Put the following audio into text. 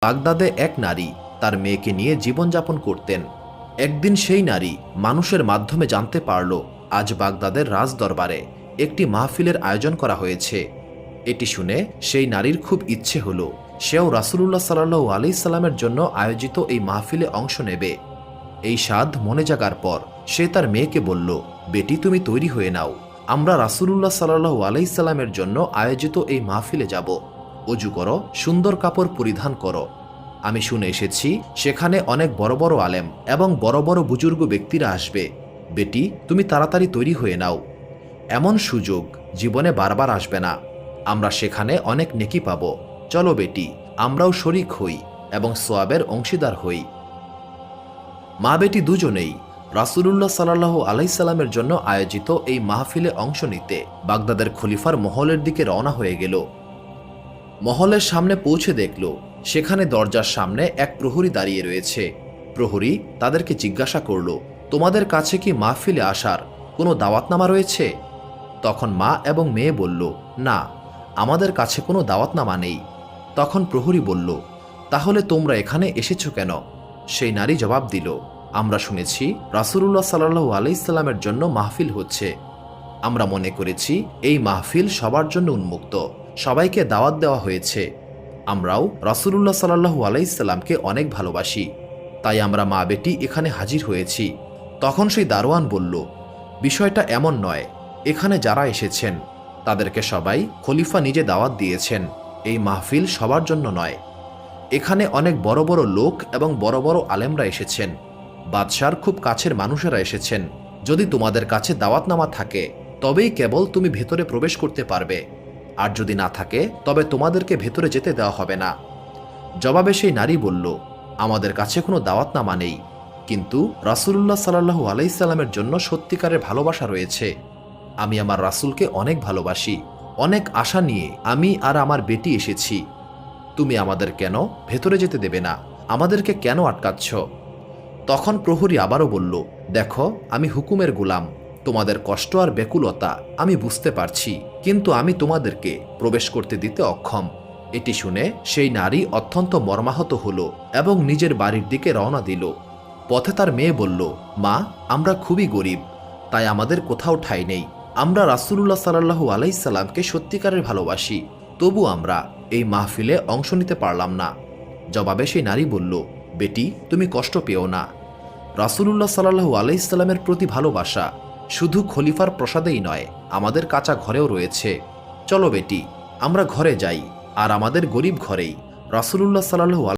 বাগদাদে এক নারী তার মেয়েকে নিয়ে জীবনযাপন করতেন। একদিন সেই নারী মানুষের মাধ্যমে জানতে পারল আজ বাগদাদের রাজদরবারে একটি মাহফিলের আয়োজন করা হয়েছে। এটি শুনে সেই নারীর খুব ইচ্ছে হলো সেও রাসূলুল্লাহ সাল্লাল্লাহু আলাইহি সাল্লামের জন্য আয়োজিত এই মাহফিলে অংশ নেবে। এই স্বাদ মনে জাগার পর সে তার মেয়েকে বলল, বেটি তুমি তৈরি হয়ে নাও, আমরা রাসূলুল্লাহ সাল্লাল্লাহু আলাইহি সাল্লামের জন্য আয়োজিত এই মাহফিলে যাব। অজু করো, সুন্দর কাপড় পরিধান করো। আমি শুনে এসেছি সেখানে অনেক বড় বড় আলেম এবং বড় বড় বুজুর্গ ব্যক্তিরা আসবে। বেটি তুমি তাড়াতাড়ি তৈরি হয়ে নাও, এমন সুযোগ জীবনে বারবার আসবে না। আমরা সেখানে অনেক নেকি পাব। চলো বেটি, আমরাও শরিক হই এবং সোয়াবের অংশীদার হই। মা বেটি দুজনেই রাসূলুল্লাহ সাল্লাল্লাহু আলাইহি সাল্লামের জন্য আয়োজিত এই মাহফিলে অংশ নিতে বাগদাদের খলিফার মহলের দিকে রওনা হয়ে গেল। মহলের সামনে পৌঁছে দেখল সেখানে দরজার সামনে এক প্রহরী দাঁড়িয়ে রয়েছে। প্রহরী তাদেরকে জিজ্ঞাসা করল, তোমাদের কাছে কি মাহফিলে আসার কোনো দাওয়াতনামা রয়েছে? তখন মা এবং মেয়ে বলল, না, আমাদের কাছে কোনো দাওয়াতনামা নেই। তখন প্রহরী বলল, তাহলে তোমরা এখানে এসেছো কেন? সেই নারী জবাব দিল, আমরা শুনেছি রাসূলুল্লাহ সাল্লাল্লাহু আলাইহি সাল্লামের জন্য মাহফিল হচ্ছে। আমরা মনে করেছি এই মাহফিল সবার জন্য উন্মুক্ত, সবাইকে দাওয়াত দেওয়া হয়েছে। আমরাও রাসূলুল্লাহ সাল্লাল্লাহু আলাইহি সাল্লামকে অনেক ভালোবাসি, তাই আমরা মা বেটি এখানে হাজির হয়েছি। তখন সেই দারোয়ান বলল, বিষয়টা এমন নয়, এখানে যারা এসেছেন তাদেরকে সবাই খলিফা নিজে দাওয়াত দিয়েছেন। এই মাহফিল সবার জন্য নয়। এখানে অনেক বড় বড় লোক এবং বড় বড় আলেমরা এসেছেন, বাদশার খুব কাছের মানুষেরা এসেছেন। যদি তোমাদের কাছে দাওয়াতনামা থাকে তবেই কেবল তুমি ভেতরে প্রবেশ করতে পারবে, আর যদি না থাকে তবে তোমাদেরকে ভেতরে যেতে দেওয়া হবে না। জবাবে সেই নারী বলল, আমাদের কাছে কোনো দাওয়াতনামা নেই, কিন্তু রাসূলুল্লাহ সাল্লাল্লাহু আলাইহি সাল্লামের জন্য সত্যিকারের ভালোবাসা রয়েছে। আমি আমার রাসূলকে অনেক ভালোবাসি, অনেক আশা নিয়ে আমি আর আমার বেটি এসেছি। তুমি আমাদের কেন ভেতরে যেতে দেবে না? আমাদেরকে কেন আটকাচ্ছ? তখন প্রহরী আবারও বলল, দেখো, আমি হুকুমের গোলাম, তোমাদের কষ্ট আর ব্যাকুলতা আমি বুঝতে পারছি, কিন্তু আমি তোমাদেরকে প্রবেশ করতে দিতে অক্ষম। এটি শুনে সেই নারী অত্যন্ত মর্মাহত হল এবং নিজের বাড়ির দিকে রওনা দিল। পথে তার মেয়ে বলল, মা, আমরা খুবই গরিব, তাই আমাদের কোথাও ঠাঁই নেই। আমরা রাসূলুল্লাহ সাল্লাল্লাহু আলাইহি সাল্লামকে সত্যিকারের ভালোবাসি, তবু আমরা এই মাহফিলে অংশ নিতে পারলাম না। জবাবে সেই নারী বলল, বেটি তুমি কষ্ট পেও না, রাসূলুল্লাহ সাল্লাল্লাহু আলাইহি সাল্লামের প্রতি ভালোবাসা শুধু খলিফার প্রসাদেই নয়, আমাদের কাঁচা ঘরেও রয়েছে। চলো বেটি, আমরা ঘরে যাই, আর আমাদের গরিব ঘরেই রাসূলুল্লাহ সাল্লাল্লাহু